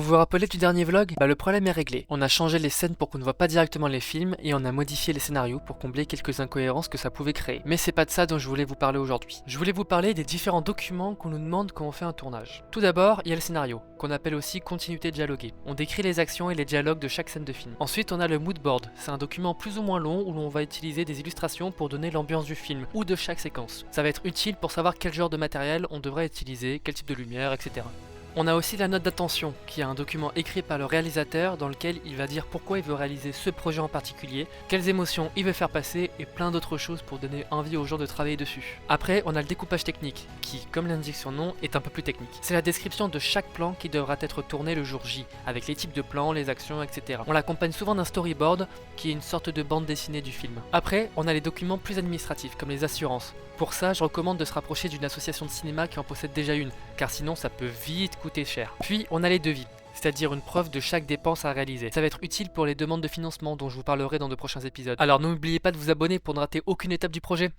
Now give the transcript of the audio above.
vous rappelez du dernier vlog? Le problème est réglé. On a changé les scènes pour qu'on ne voit pas directement les films et on a modifié les scénarios pour combler quelques incohérences que ça pouvait créer. Mais c'est pas de ça dont je voulais vous parler aujourd'hui. Je voulais vous parler des différents documents qu'on nous demande quand on fait un tournage. Tout d'abord, il y a le scénario, qu'on appelle aussi continuité dialoguée. On décrit les actions et les dialogues de chaque scène de film. Ensuite, on a le mood board. C'est un document plus ou moins long où l'on va utiliser des illustrations pour donner l'ambiance du film ou de chaque séquence. Ça va être utile pour savoir quel genre de matériel on devrait utiliser, quel type de lumière, etc. On a aussi la note d'attention, qui est un document écrit par le réalisateur dans lequel il va dire pourquoi il veut réaliser ce projet en particulier, quelles émotions il veut faire passer et plein d'autres choses pour donner envie aux gens de travailler dessus. Après, on a le découpage technique, qui, comme l'indique son nom, est un peu plus technique. C'est la description de chaque plan qui devra être tourné le jour J, avec les types de plans, les actions, etc. On l'accompagne souvent d'un storyboard, qui est une sorte de bande dessinée du film. Après, on a les documents plus administratifs, comme les assurances. Pour ça, je recommande de se rapprocher d'une association de cinéma qui en possède déjà une, car sinon ça peut vite coûter cher. Puis on a les devis, c'est-à-dire une preuve de chaque dépense à réaliser. Ça va être utile pour les demandes de financement dont je vous parlerai dans de prochains épisodes. Alors n'oubliez pas de vous abonner pour ne rater aucune étape du projet.